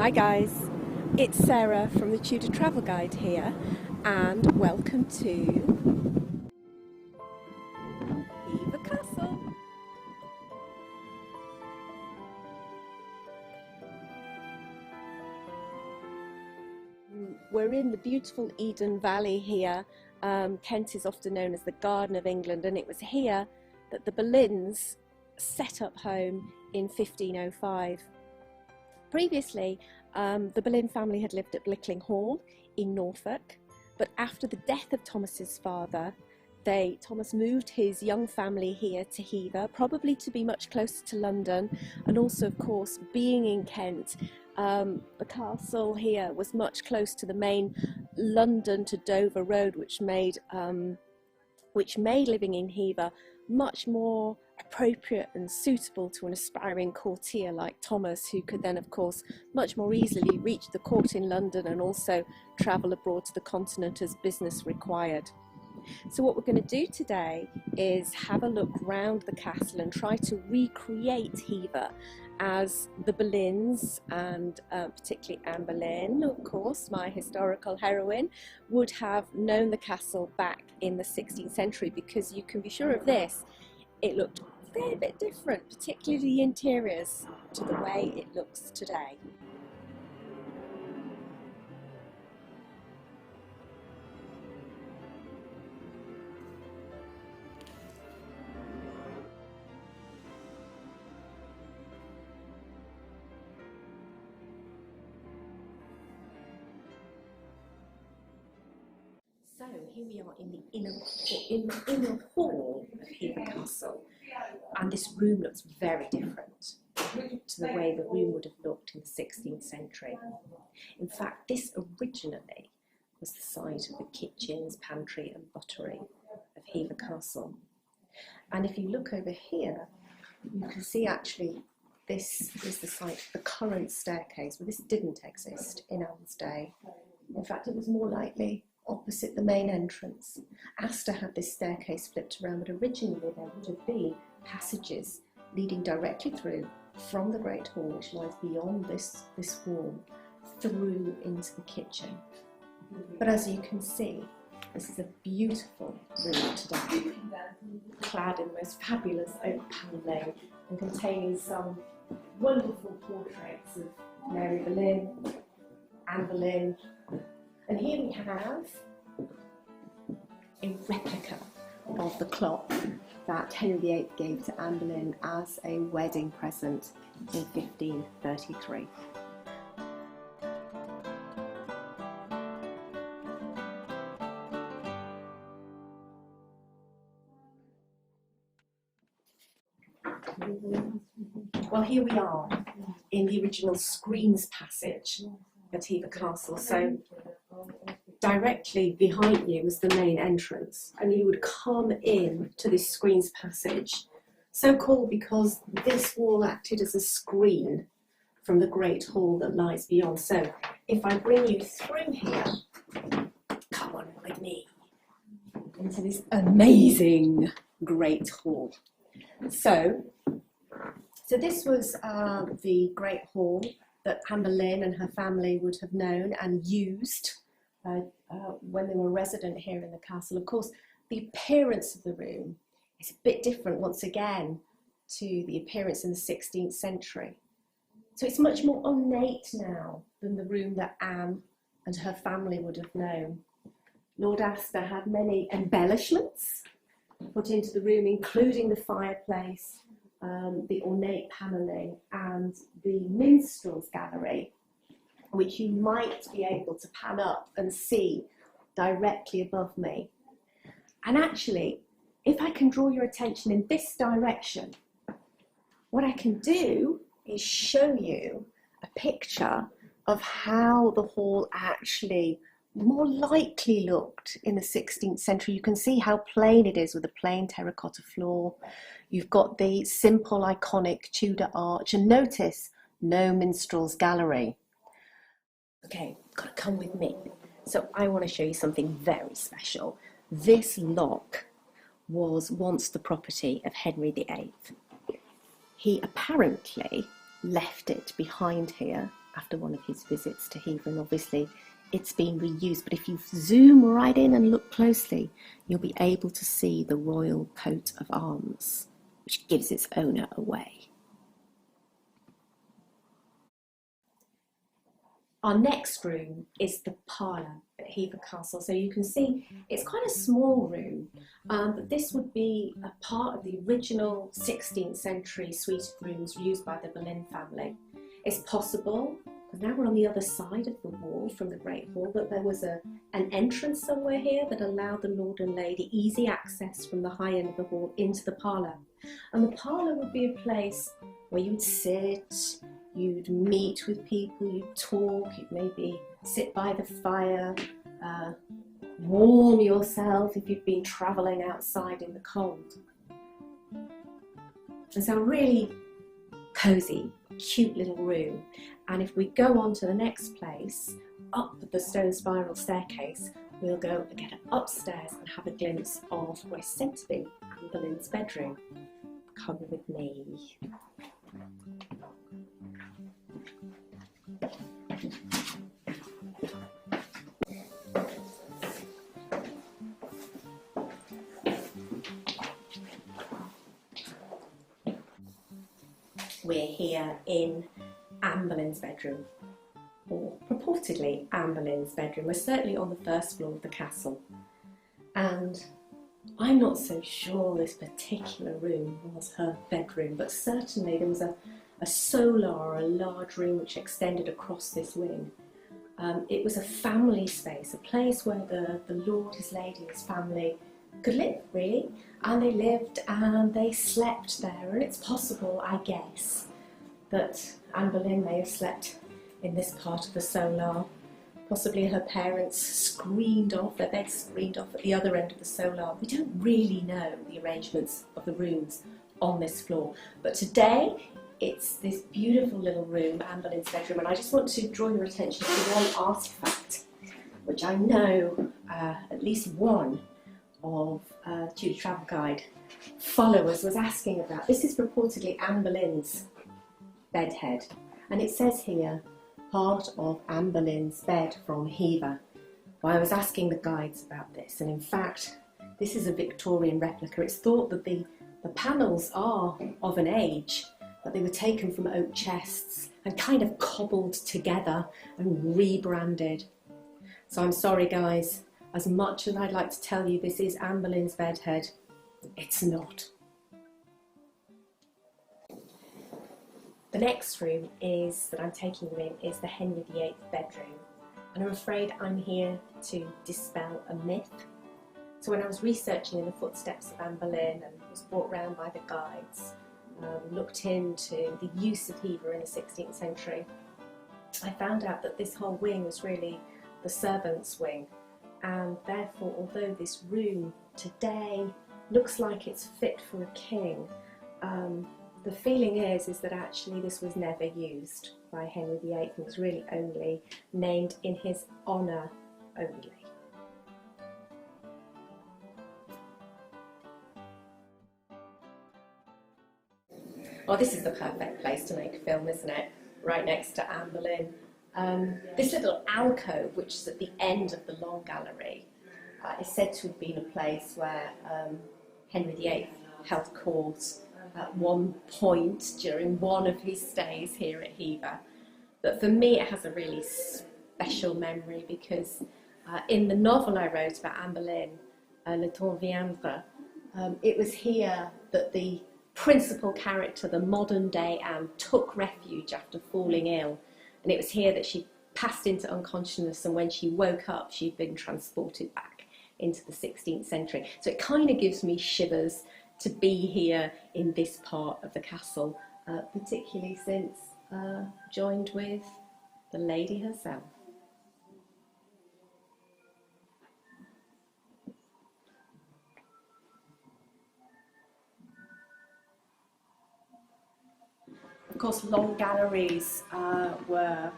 Hi guys, it's Sarah from the Tudor Travel Guide here, and welcome to Hever Castle. We're in the beautiful Eden Valley here. Kent is often known as the Garden of England, and it was here that the Boleyns set up home in 1505. Previously, the Boleyn family had lived at Blickling Hall in Norfolk, but after the death of Thomas's father, Thomas moved his young family here to Hever, probably to be much closer to London, and also, of course, being in Kent, the castle here was much close to the main London to Dover road, which made living in Hever much more appropriate and suitable to an aspiring courtier like Thomas, who could then, of course, much more easily reach the court in London and also travel abroad to the continent as business required. So what we're going to do today is have a look round the castle and try to recreate Hever as the Boleyns, and particularly Anne Boleyn, of course, my historical heroine, would have known the castle back in the 16th century, because you can be sure of this, it looked a fair bit different, particularly the interiors, to the way it looks today. So here we are in the inner hall of Hever Castle, and this room looks very different to the way the room would have looked in the 16th century. In fact, this originally was the site of the kitchens, pantry and buttery of Hever Castle. And if you look over here, you can see actually this is the site of the current staircase. Well, this didn't exist in Anne's day. In fact, it was more likely opposite the main entrance. Astor had this staircase flipped around, but originally there would have been passages leading directly through from the Great Hall, which lies beyond this wall, through into the kitchen. But as you can see, this is a beautiful room today, clad in the most fabulous oak panelling and containing some wonderful portraits of Mary Boleyn, Anne Boleyn. And here we have a replica of the clock that Henry VIII gave to Anne Boleyn as a wedding present in 1533. Well, here we are in the original screens passage at Hever Castle. So directly behind you was the main entrance, and you would come in to this screens passage, so called because this wall acted as a screen from the Great Hall that lies beyond. So if I bring you through here, come on with me into this amazing Great Hall. So this was the Great Hall that Anne Boleyn and her family would have known and used when they were resident here in the castle. Of course, the appearance of the room is a bit different once again to the appearance in the 16th century. So it's much more ornate now than the room that Anne and her family would have known. Lord Astor had many embellishments put into the room, including the fireplace, the ornate panelling and the minstrels gallery, which you might be able to pan up and see directly above me. And actually, if I can draw your attention in this direction, what I can do is show you a picture of how the hall actually more likely looked in the 16th century. You can see how plain it is with a plain terracotta floor. You've got the simple, iconic Tudor arch, and notice no minstrels gallery. Okay, gotta come with me. So I want to show you something very special. This lock was once the property of Henry VIII. He apparently left it behind here after one of his visits to Hever, and obviously it's been reused. But if you zoom right in and look closely, you'll be able to see the royal coat of arms, which gives its owner away. Our next room is the parlour at Hever Castle. So you can see it's quite a small room, but this would be a part of the original 16th century suite of rooms used by the Boleyn family. It's possible, because now we're on the other side of the wall from the Great Hall, that there was an entrance somewhere here that allowed the Lord and Lady easy access from the high end of the hall into the parlour. And the parlour would be a place where you'd sit, you'd meet with people, you'd talk, you'd maybe sit by the fire, warm yourself if you'd been travelling outside in the cold. It's a really cosy, cute little room. And if we go on to the next place, up the stone spiral staircase, we'll go again upstairs and have a glimpse of what's said to be Anne Boleyn's bedroom. Come with me. We're here in Anne Boleyn's bedroom, or purportedly Anne Boleyn's bedroom. We're certainly on the first floor of the castle, and I'm not so sure this particular room was her bedroom, but certainly there was a solar, or a large room which extended across this wing. It was a family space, a place where the Lord, his lady, his family could live, really. And they lived and they slept there. And it's possible, I guess, that Anne Boleyn may have slept in this part of the solar. Possibly her parents screened off, their beds screened off at the other end of the solar. We don't really know the arrangements of the rooms on this floor. But today, it's this beautiful little room, Anne Boleyn's bedroom, and I just want to draw your attention to one artefact, which I know at least one of Tudor Travel Guide followers was asking about. This is reportedly Anne Boleyn's bedhead, and it says here, part of Anne Boleyn's bed from Hever. Well, I was asking the guides about this, and in fact, this is a Victorian replica. It's thought that the panels are of an age, but they were taken from oak chests and kind of cobbled together and rebranded. So I'm sorry, guys. As much as I'd like to tell you this is Anne Boleyn's bedhead, it's not. The next room that I'm taking you in is the Henry VIII bedroom. And I'm afraid I'm here to dispel a myth. So when I was researching in the footsteps of Anne Boleyn and was brought round by the guides, looked into the use of Hever in the 16th century, I found out that this whole wing was really the servants' wing. And therefore, although this room today looks like it's fit for a king, the feeling is that actually this was never used by Henry VIII. It was really only named in his honour only. Well, this is the perfect place to make a film, isn't it? Right next to Anne Boleyn. This little alcove, which is at the end of the long gallery, is said to have been a place where Henry VIII held court at one point during one of his stays here at Hever. But for me, it has a really special memory because in the novel I wrote about Anne Boleyn, Le Temps Viendra, it was here that the principal character, the modern day Anne, took refuge after falling ill. And it was here that she passed into unconsciousness, and when she woke up, she'd been transported back into the 16th century. So it kind of gives me shivers to be here in this part of the castle, particularly since joined with the lady herself. Of course, long galleries were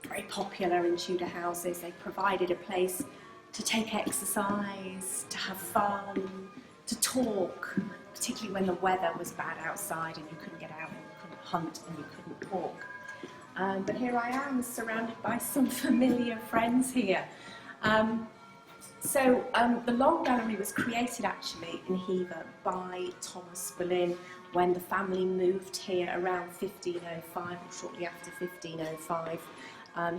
very popular in Tudor houses. They provided a place to take exercise, to have fun, to talk, particularly when the weather was bad outside and you couldn't get out and you couldn't hunt and you couldn't walk. But here I am, surrounded by some familiar friends here. The Long Gallery was created actually in Hever by Thomas Boleyn when the family moved here around 1505 or shortly after 1505.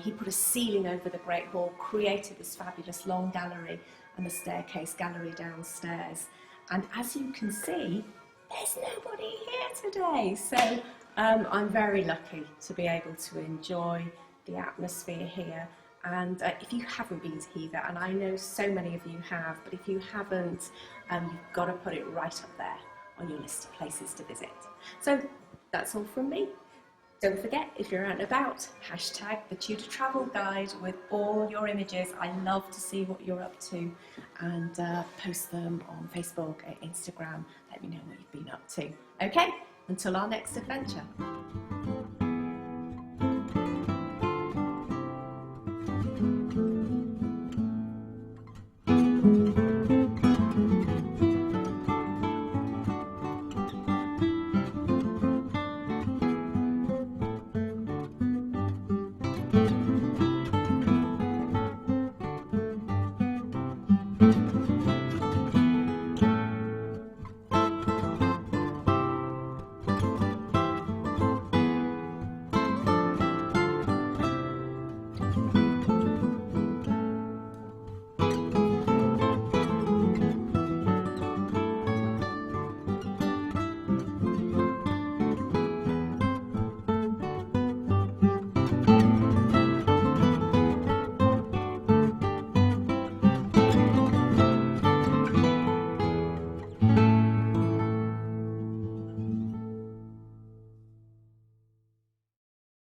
He put a ceiling over the Great Hall, created this fabulous long gallery and the staircase gallery downstairs. And as you can see, there's nobody here today. So I'm very lucky to be able to enjoy the atmosphere here. And if you haven't been to Hever, and I know so many of you have, but if you haven't, you've got to put it right up there on your list of places to visit. So that's all from me. Don't forget, if you're out and about, hashtag the Tudor Travel Guide with all your images. I love to see what you're up to, and post them on Facebook and Instagram. Let me know what you've been up to. Okay, until our next adventure.